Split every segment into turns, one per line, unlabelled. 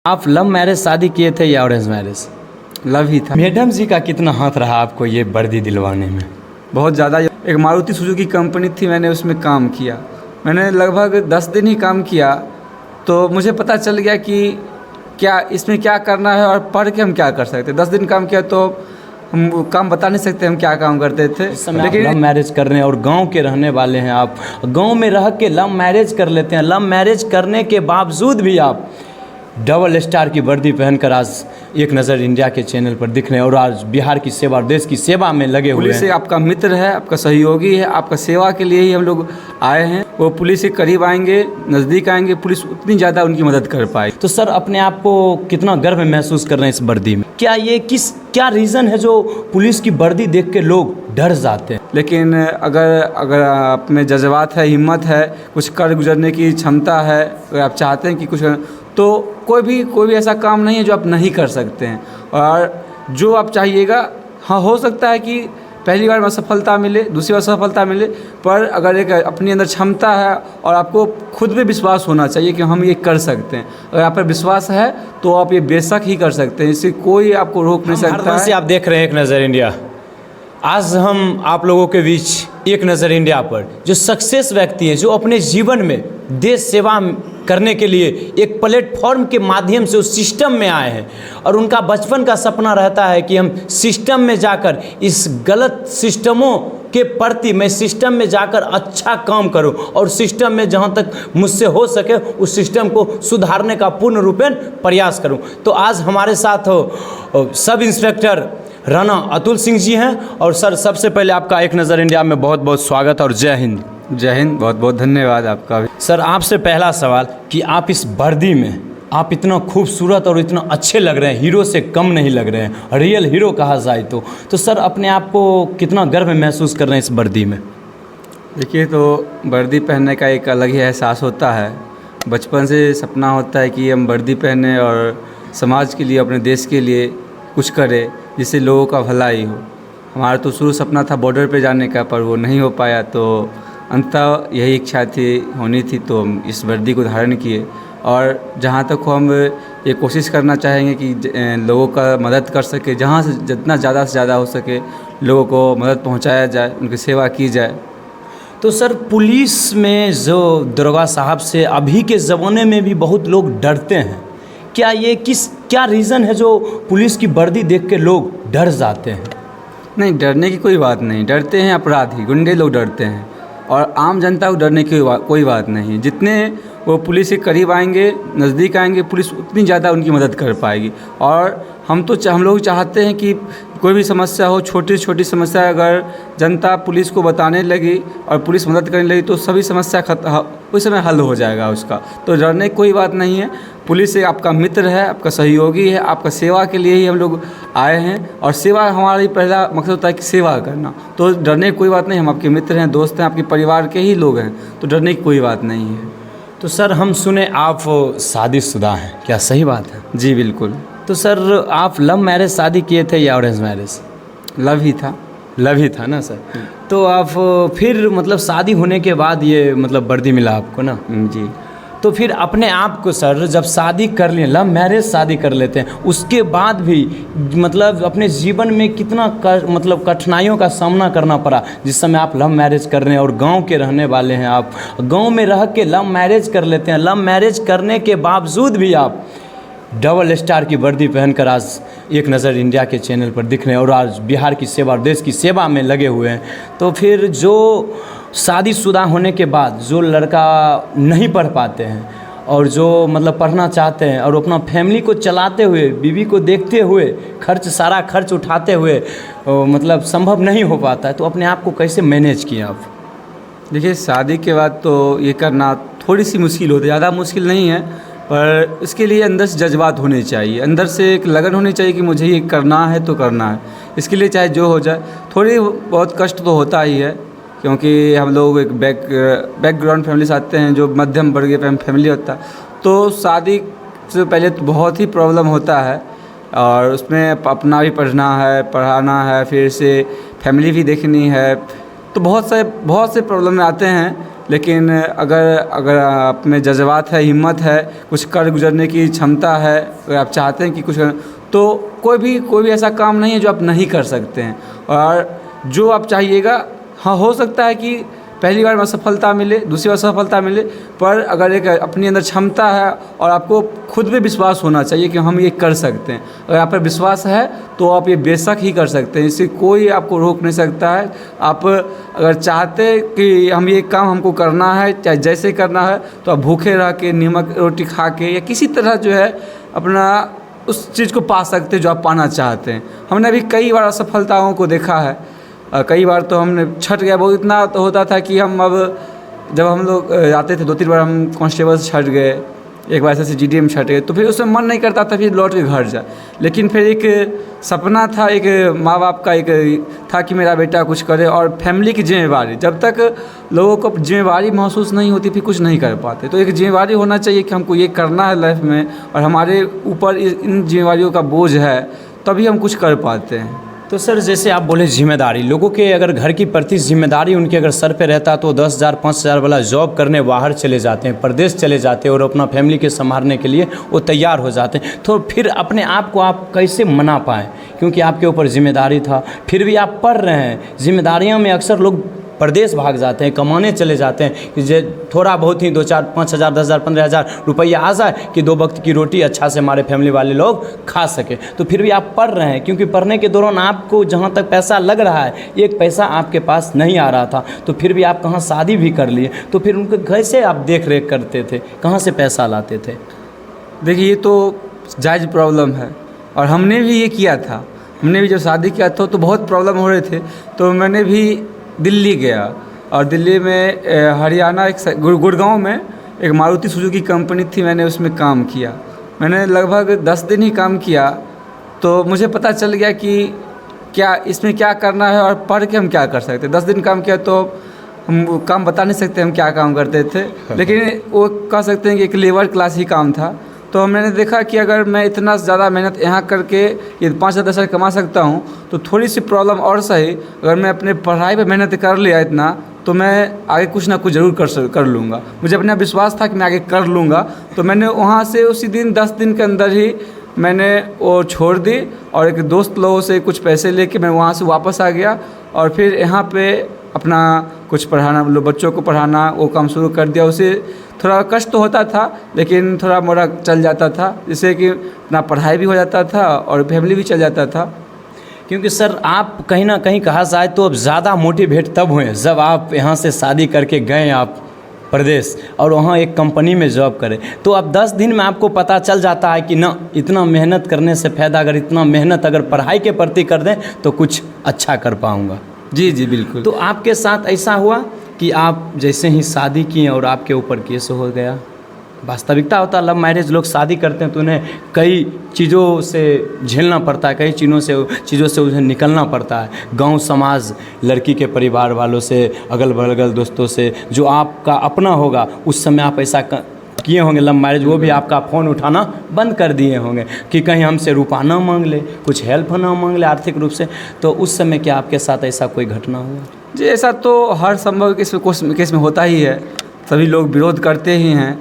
आप love marriage शादी किए थे या अरेंज मैरिज?
लव ही था।
मैडम जी का कितना हाथ रहा आपको ये वर्दी दिलवाने में?
बहुत ज़्यादा। एक मारुति सुजुकी कंपनी थी, मैंने उसमें काम किया। मैंने लगभग 10 दिन ही काम किया तो मुझे पता चल गया कि क्या इसमें क्या करना है और पढ़ के हम क्या कर सकते। 10 दिन काम किया तो हम वो काम बता नहीं सकते हम क्या काम करते थे।
लेकिन लव मैरिज कर रहे हैं और गांव के रहने वाले हैं आप, गांव में रह के लव मैरिज कर लेते हैं। लव मैरिज करने के बावजूद भी आप डबल स्टार की वर्दी पहनकर आज एक नज़र इंडिया के चैनल पर दिख रहे हैं और आज बिहार की सेवा और देश की सेवा में लगे हुए हैं।
पुलिस आपका मित्र है, आपका सहयोगी है, आपका सेवा के लिए ही हम लोग आए हैं। वो पुलिस के करीब आएंगे, नज़दीक आएंगे, पुलिस उतनी ज़्यादा उनकी मदद कर पाए।
तो सर अपने आप को कितना गर्व महसूस कर रहे हैं इस वर्दी में? क्या रीज़न है जो पुलिस की वर्दी देख के लोग डर जाते हैं?
लेकिन अगर आप में जज्बात है, हिम्मत है, कुछ कर गुजरने की क्षमता है, अगर आप चाहते हैं कि कुछ, तो कोई भी ऐसा काम नहीं है जो आप नहीं कर सकते हैं। और जो आप चाहिएगा, हाँ हो सकता है कि पहली बार में सफलता मिले, दूसरी बार सफलता मिले, पर अगर एक अपनी अंदर क्षमता है और आपको खुद पे विश्वास होना चाहिए कि हम ये कर सकते हैं। अगर आप पर विश्वास है तो आप ये बेशक ही कर सकते हैं, इससे कोई आपको रोक नहीं सकता है।
आप देख रहे हैं एक नज़र इंडिया। आज हम आप लोगों के बीच एक नज़र इंडिया पर जो सक्सेस व्यक्ति हैं, जो अपने जीवन में देश सेवा करने के लिए एक प्लेटफॉर्म के माध्यम से उस सिस्टम में आए हैं और उनका बचपन का सपना रहता है कि हम सिस्टम में जाकर इस गलत सिस्टमों के प्रति मैं सिस्टम में जाकर अच्छा काम करूं और सिस्टम में जहां तक मुझसे हो सके उस सिस्टम को सुधारने का पूर्ण रूपेण प्रयास करूं। तो आज हमारे साथ सब इंस्पेक्टर राणा अतुल सिंह जी हैं। और सर सबसे पहले आपका एक नज़र इंडिया में बहुत बहुत स्वागत और जय हिंद।
जय हिंद, बहुत बहुत धन्यवाद आपका भी।
सर आपसे पहला सवाल कि आप इस वर्दी में आप इतना खूबसूरत और इतना अच्छे लग रहे हैं, हीरो से कम नहीं लग रहे हैं, रियल हीरो कहा जाए तो सर अपने आप को कितना गर्व महसूस कर रहे हैं इस वर्दी में?
देखिए, तो वर्दी पहनने का एक अलग ही एहसास होता है। बचपन से सपना होता है कि हम वर्दी पहने और समाज के लिए, अपने देश के लिए कुछ करें जिससे लोगों का भलाई हो। हमारा तो शुरू सपना था बॉर्डर पे जाने का, पर वो नहीं हो पाया, तो अंततः यही इच्छा होनी थी तो हम इस वर्दी को धारण किए। और जहाँ तक हम ये कोशिश करना चाहेंगे कि लोगों का मदद कर सके, जहाँ से जितना ज़्यादा से ज़्यादा हो सके लोगों को मदद पहुँचाया जाए, उनकी सेवा की जाए।
तो सर पुलिस में जो दरोगा साहब से अभी के ज़माने में भी बहुत लोग डरते हैं, क्या रीज़न है जो पुलिस की वर्दी देख के लोग डर जाते हैं?
नहीं, डरने की कोई बात नहीं। डरते हैं अपराधी, गुंडे लोग डरते हैं, और आम जनता को डरने की कोई बात नहीं। जितने वो पुलिस के करीब आएंगे, नज़दीक आएंगे, पुलिस उतनी ज़्यादा उनकी मदद कर पाएगी। और हम लोग चाहते हैं कि कोई भी समस्या हो, छोटी छोटी समस्या, अगर जनता पुलिस को बताने लगी और पुलिस मदद करने लगी तो सभी समस्या उस समय हल हो जाएगा उसका। तो डरने की कोई बात नहीं है। पुलिस आपका मित्र है, आपका सहयोगी है, आपका सेवा के लिए ही हम लोग आए हैं। और सेवा हमारी पहला मकसद होता है कि सेवा करना। तो डरने की कोई बात नहीं। हम आपके मित्र हैं, दोस्त हैं, आपके परिवार के ही लोग हैं, तो डरने की कोई बात नहीं है।
तो सर हम सुने आप शादीशुदा हैं, क्या सही बात है?
जी बिल्कुल।
तो सर आप लव मैरिज शादी किए थे या अरेंज मैरिज?
लव ही था।
लव ही था ना सर? तो आप फिर मतलब शादी होने के बाद ये मतलब वर्दी मिला आपको ना?
जी।
तो फिर अपने आप को सर जब शादी कर लिए, लव मैरिज शादी कर लेते हैं, उसके बाद भी मतलब अपने जीवन में कितना मतलब कठिनाइयों का सामना करना पड़ा जिस समय आप लव मैरिज कर रहे हैं और गांव के रहने वाले हैं आप, गांव में रह के लव मैरिज कर लेते हैं। लव मैरिज करने के बावजूद भी आप डबल स्टार की वर्दी पहनकर आज एक नज़र इंडिया के चैनल पर दिख रहे हैं और आज बिहार की सेवा और देश की सेवा में लगे हुए हैं। तो फिर जो शादीशुदा होने के बाद जो लड़का नहीं पढ़ पाते हैं और जो मतलब पढ़ना चाहते हैं और अपना फैमिली को चलाते हुए, बीवी को देखते हुए, सारा खर्च उठाते हुए मतलब संभव नहीं हो पाता है, तो अपने आप को कैसे मैनेज किया आप?
देखिए, शादी के बाद तो ये करना थोड़ी सी मुश्किल होती है, ज़्यादा मुश्किल नहीं है, पर इसके लिए अंदर से जज्बात होने चाहिए, अंदर से एक लगन होनी चाहिए कि मुझे ये करना है तो करना है। इसके लिए चाहे जो हो जाए, थोड़ी बहुत कष्ट तो होता ही है, क्योंकि हम लोग एक बैकग्राउंड फैमिली से आते हैं, जो मध्यम वर्गीय फैमिली होता है, तो शादी से पहले तो बहुत ही प्रॉब्लम होता है और उसमें अपना भी पढ़ना है, पढ़ाना है, फिर से फैमिली भी देखनी है, तो बहुत से प्रॉब्लम आते हैं। लेकिन अगर अगर आप में जज्बात है, हिम्मत है, कुछ कर गुजरने की क्षमता है, अगर आप चाहते हैं कि कुछ तो कोई भी ऐसा काम नहीं है जो आप नहीं कर सकते हैं। और जो आप चाहिएगा, हाँ हो सकता है कि पहली बार में असफलता मिले, दूसरी बार सफलता मिले, पर अगर एक अपने अंदर क्षमता है और आपको खुद पे विश्वास होना चाहिए कि हम ये कर सकते हैं, अगर आप पर विश्वास है तो आप ये बेशक ही कर सकते हैं। इससे कोई आपको रोक नहीं सकता है। आप अगर चाहते कि हम ये काम हमको करना है, चाहे जैसे करना है, तो आप भूखे रह के, नमक रोटी खा के या किसी तरह जो है अपना उस चीज़ को पा सकते हैं जो आप पाना चाहते हैं। हमने अभी कई बार असफलताओं को देखा है। कई बार तो हमने छट गया, बहुत इतना तो होता था कि हम अब जब हम लोग आते थे 2-3 बार हम कांस्टेबल से छट गए, एक बार ऐसे GDM में छट गए, तो फिर उसमें मन नहीं करता था फिर लौट के घर जाए। लेकिन फिर एक सपना था, एक माँ बाप का एक था कि मेरा बेटा कुछ करे, और फैमिली की जिम्मेवारी, जब तक लोगों को जिम्मेवारी महसूस नहीं होती फिर कुछ नहीं कर पाते। तो एक जिम्मेवारी होना चाहिए कि हमको ये करना है लाइफ में, और हमारे ऊपर इन जिम्मेवारियों का बोझ है, तभी हम कुछ कर पाते हैं।
तो सर जैसे आप बोले जिम्मेदारी, लोगों के अगर घर की प्रति जिम्मेदारी उनके अगर सर पे रहता तो 10,000 5,000 वाला जॉब करने बाहर चले जाते हैं, प्रदेश चले जाते हैं और अपना फैमिली के संभालने के लिए वो तैयार हो जाते हैं। तो फिर अपने आप को आप कैसे मना पाएँ, क्योंकि आपके ऊपर जिम्मेदारी था, फिर भी आप पढ़ रहे हैं। जिम्मेदारियों में अक्सर लोग प्रदेश भाग जाते हैं, कमाने चले जाते हैं कि जे थोड़ा बहुत ही 2-4 5,000 10,000 15,000 रुपया आ जाए कि 2 वक्त की रोटी अच्छा से हमारे फैमिली वाले लोग खा सके। तो फिर भी आप पढ़ रहे हैं, क्योंकि पढ़ने के दौरान आपको जहाँ तक पैसा लग रहा है, एक पैसा आपके पास नहीं आ रहा था, तो फिर भी आप कहाँ शादी भी कर लिए, तो फिर उनके कैसे आप देख रेख करते थे, कहाँ से पैसा लाते थे?
देखिए ये तो जायज़ प्रॉब्लम है, और हमने भी ये किया था। हमने भी जब शादी किया था तो बहुत प्रॉब्लम हो रहे थे, तो मैंने भी दिल्ली गया, और दिल्ली में हरियाणा एक गुड़गांव में एक मारुति सुजुकी कंपनी थी, मैंने उसमें काम किया। मैंने लगभग 10 दिन ही काम किया, तो मुझे पता चल गया कि क्या इसमें क्या करना है और पढ़ के हम क्या कर सकते हैं। 10 दिन काम किया तो हम काम बता नहीं सकते हम क्या काम करते थे, लेकिन वो कह सकते हैं कि एक लेबर क्लास ही काम था। तो मैंने देखा कि अगर मैं इतना ज़्यादा मेहनत यहाँ करके ये 5,000 कमा सकता हूँ, तो थोड़ी सी प्रॉब्लम और सही, अगर मैं अपने पढ़ाई पे मेहनत कर लिया इतना, तो मैं आगे कुछ ना कुछ ज़रूर कर लूँगा। मुझे अपना विश्वास था कि मैं आगे कर लूँगा। तो मैंने वहाँ से उसी दिन 10 दिन के अंदर ही मैंने वो छोड़ दी, और एक दोस्त लोगों से कुछ पैसे लेके मैं वहाँ से वापस आ गया, और फिर यहाँ पे अपना कुछ पढ़ाना, बच्चों को पढ़ाना, वो काम शुरू कर दिया। उसे थोड़ा कष्ट तो होता था, लेकिन थोड़ा मोड़ा चल जाता था, जिससे कि अपना पढ़ाई भी हो जाता था और फैमिली भी चल जाता था।
क्योंकि सर आप कहीं ना कहीं कहा जाए तो अब ज़्यादा मोटिवेट तब हुए जब आप यहाँ से शादी करके गए आप प्रदेश, और वहाँ एक कंपनी में जॉब करें। तो अब 10 दिन में आपको पता चल जाता है कि ना, इतना मेहनत करने से फ़ायदा, अगर इतना मेहनत अगर पढ़ाई के प्रति कर दें तो कुछ अच्छा कर पाऊँगा।
जी जी बिल्कुल।
तो आपके साथ ऐसा हुआ कि आप जैसे ही शादी किए और आपके ऊपर केस हो गया? वास्तविकता होता है, लव मैरिज लोग शादी करते हैं तो उन्हें कई चीज़ों से झेलना पड़ता है, कई चीज़ों से उन्हें निकलना पड़ता है। गांव समाज, लड़की के परिवार वालों से, अगल बगल दोस्तों से, जो आपका अपना होगा, उस समय आप ऐसा किए होंगे लव मैरिज, वो भी आपका फ़ोन उठाना बंद कर दिए होंगे कि कहीं हमसे रुपया ना मांग ले, कुछ हेल्प ना मांग ले आर्थिक रूप से। तो उस समय क्या आपके साथ ऐसा कोई घटना हुआ?
जी ऐसा तो हर संभव केस में होता ही है, सभी लोग विरोध करते ही हैं,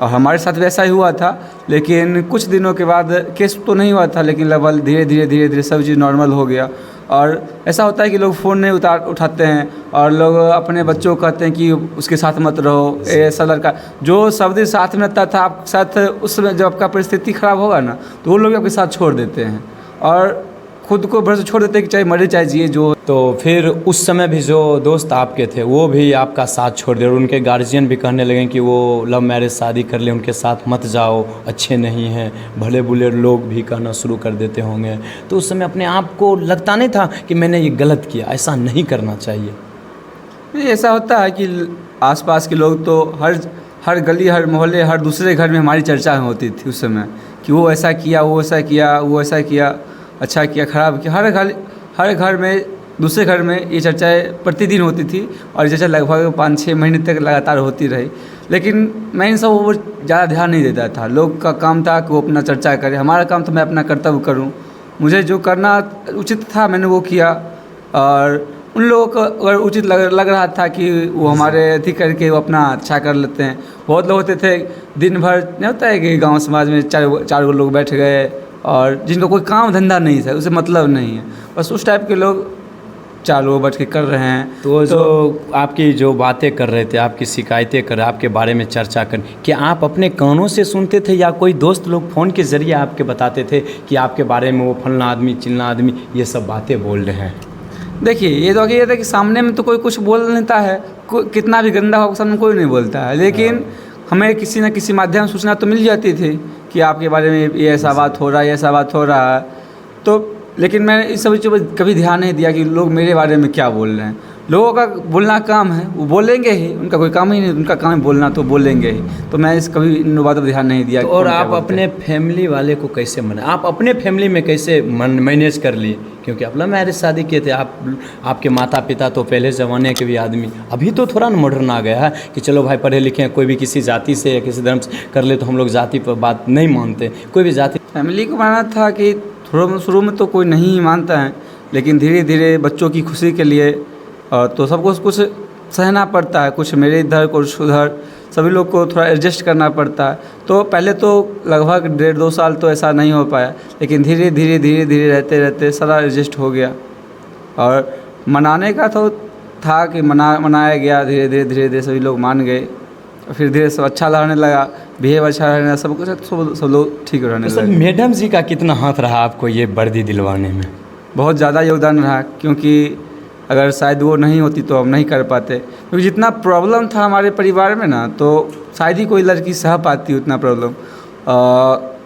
और हमारे साथ भी ऐसा ही हुआ था। लेकिन कुछ दिनों के बाद, केस तो नहीं हुआ था, लेकिन लगभग धीरे धीरे सब चीज़ नॉर्मल हो गया। और ऐसा होता है कि लोग फ़ोन नहीं उठाते हैं, और लोग अपने बच्चों को कहते हैं कि उसके साथ मत रहो, ऐसा लड़का जो सब दिन साथ में रहता था आपके साथ, उस समय जब आपका परिस्थिति ख़राब होगा ना, तो वो लोग आपके साथ छोड़ देते हैं और खुद को भरोसे छोड़ देते हैं कि चाहे मरे चाहे जिए जो।
तो फिर उस समय भी जो दोस्त आपके थे वो भी आपका साथ छोड़ दिए, और उनके गार्जियन भी कहने लगे कि वो लव मैरिज शादी कर ले, उनके साथ मत जाओ, अच्छे नहीं हैं, भले बुले लोग भी कहना शुरू कर देते होंगे। तो उस समय अपने आप को लगता नहीं था कि मैंने ये गलत किया, ऐसा नहीं करना चाहिए?
नहीं, ऐसा होता है कि आसपास के लोग तो हर गली, हर मोहल्ले, हर दूसरे घर में हमारी चर्चा होती थी उस समय कि वो ऐसा किया, वो ऐसा किया, वो ऐसा किया, अच्छा किया, ख़राब किया। हर घर में, दूसरे घर में ये चर्चाएँ प्रतिदिन होती थी, और ये चर्चा लगभग 5-6 महीने तक लगातार होती रही। लेकिन मैं इन सब ऊपर ज़्यादा ध्यान नहीं देता था। लोग का काम था कि वो अपना चर्चा करे, हमारा काम तो मैं अपना कर्तव्य करूँ। मुझे जो करना उचित था मैंने वो किया, और उन लोगों को अगर उचित लग रहा था कि वो हमारे अथी करके वो अपना अच्छा कर लेते हैं। बहुत लोग होते थे दिन भर, नहीं होता है कि गांव समाज में चार गो लोग बैठ गए और जिनका कोई काम धंधा नहीं था, उसे मतलब नहीं है, बस उस टाइप के लोग 4 लोग बैठ के कर रहे हैं।
तो जो आपकी जो बातें कर रहे थे, आपकी शिकायतें कर रहे, आपके बारे में चर्चा कर, कि आप अपने कानों से सुनते थे या कोई दोस्त लोग फ़ोन के ज़रिए आपके बताते थे कि आपके बारे में वो फलना आदमी चिलना आदमी ये सब बातें बोल रहे हैं?
देखिए, ये तो ये था कि सामने में तो कोई कुछ बोल लेता है, कितना भी गंदा हो सामने कोई नहीं बोलता है, लेकिन हमें किसी न किसी माध्यम से सूचना तो मिल जाती थी कि आपके बारे में ये ऐसा बात हो रहा है, ऐसा बात हो रहा है। तो लेकिन मैंने इस सब चीज़ों पर कभी ध्यान नहीं दिया कि लोग मेरे बारे में क्या बोल रहे हैं। लोगों का बोलना काम है, वो बोलेंगे ही, उनका कोई काम ही नहीं, उनका काम है बोलना, तो बोलेंगे ही। तो मैं कभी इन बातों पर ध्यान नहीं दिया।
तो और आप अपने फैमिली वाले को कैसे मना, आप अपने फैमिली में कैसे मैनेज कर लिए? क्योंकि आप लव मैरिज शादी किए थे, आपके माता पिता तो पहले ज़माने के भी आदमी, अभी तो थोड़ा मॉडर्न आ गया है कि चलो भाई पढ़े लिखे हैं, कोई भी किसी जाति से या किसी धर्म से कर ले तो हम लोग जाति पर बात नहीं मानते, कोई भी जाति।
फैमिली को मानना था कि शुरू में तो कोई नहीं मानता है, लेकिन धीरे धीरे बच्चों की खुशी के लिए तो सबको कुछ सहना पड़ता है, कुछ मेरे इधर कुछ उधर, सभी लोग को थोड़ा एडजस्ट करना पड़ता है। तो पहले तो लगभग 1.5-2 साल तो ऐसा नहीं हो पाया, लेकिन धीरे धीरे रहते रहते सारा एडजस्ट हो गया। और मनाने का तो था कि मनाया गया, धीरे धीरे सभी लोग मान गए, फिर धीरे सब अच्छा रहने लगा, बिहेव अच्छा रहने लगा, सब कुछ सब लोग ठीक रहने लगे।
मैडम जी का कितना हाथ रहा आपको ये वर्दी दिलवाने में?
बहुत ज़्यादा योगदान रहा, क्योंकि अगर शायद वो नहीं होती तो हम नहीं कर पाते, क्योंकि जितना प्रॉब्लम था हमारे परिवार में ना, तो शायद ही कोई लड़की सह पाती उतना प्रॉब्लम।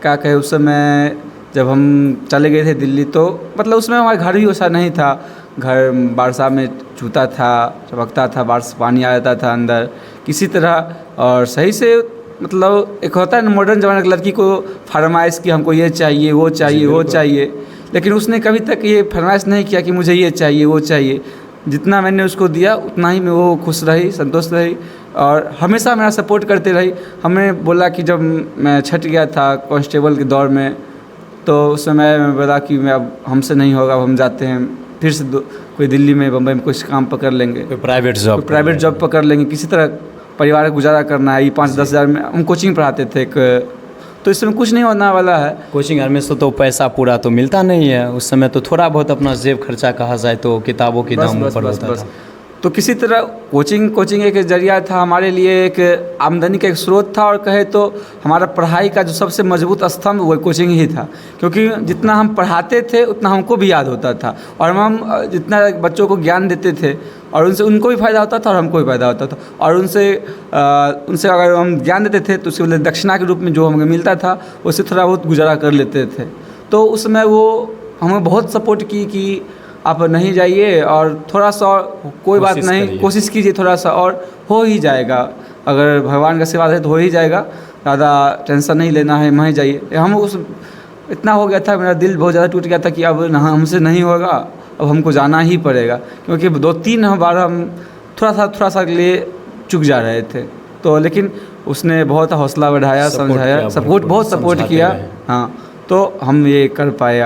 क्या कहे, उस समय जब हम चले गए थे दिल्ली, तो मतलब उसमें हमारा घर भी वैसा नहीं था, घर बारसा में चूता था, चमकता था, बारिश पानी आ जाता था अंदर किसी तरह। और सही से मतलब एक होता है ना मॉडर्न ज़माने की लड़की को फरमाइश कि हमको ये चाहिए वो चाहिए वो चाहिए, लेकिन उसने कभी तक ये फरमाइश नहीं किया कि मुझे ये चाहिए वो चाहिए। जितना मैंने उसको दिया उतना ही में वो खुश रही, संतुष्ट रही और हमेशा मेरा सपोर्ट करते रही। हमें बोला कि जब मैं छट गया था कांस्टेबल के दौर में, तो उस समय मैं बोला कि मैं अब हमसे नहीं होगा, अब हम जाते हैं फिर से कोई दिल्ली में बम्बई में कुछ काम पकड़ लेंगे,
कोई प्राइवेट जॉब
पकड़ लेंगे, किसी तरह परिवार का गुजारा करना है। ये 5-10 हज़ार में हम कोचिंग पढ़ाते थे, तो इसमें कुछ नहीं होने वाला है।
कोचिंग में से तो पैसा पूरा तो मिलता नहीं है उस समय, तो थोड़ा बहुत अपना जेब खर्चा कहा जाए तो किताबों के दाम ऊपर होता था।
तो किसी तरह कोचिंग एक जरिया था हमारे लिए, एक आमदनी का एक स्रोत था, और कहे तो हमारा पढ़ाई का जो सबसे मजबूत स्तंभ वो कोचिंग ही था, क्योंकि जितना हम पढ़ाते थे उतना हमको भी याद होता था, और हम जितना बच्चों को ज्ञान देते थे और उनसे उनको भी फ़ायदा होता था और हमको भी फ़ायदा होता था। और उनसे अगर हम ज्ञान देते थे तो उसके बदले दक्षिणा के रूप में जो हमें मिलता था उससे थोड़ा बहुत गुजारा कर लेते थे। तो उस समय वो हमें बहुत सपोर्ट की कि आप नहीं जाइए और थोड़ा सा और कोई बात नहीं, कोशिश कीजिए थोड़ा सा और हो ही जाएगा, अगर भगवान का आशीर्वाद है तो हो ही जाएगा, ज़्यादा टेंशन नहीं लेना है, वहीं जाइए। हम उस इतना हो गया था, मेरा दिल बहुत ज़्यादा टूट गया था कि अब हमसे नहीं होगा, अब हमको जाना ही पड़ेगा, क्योंकि 2-3 बार हम थोड़ा सा के लिए चुक जा रहे थे। तो लेकिन उसने बहुत हौसला बढ़ाया, समझाया, बहुत सपोर्ट किया, हाँ, तो हम ये कर पाए।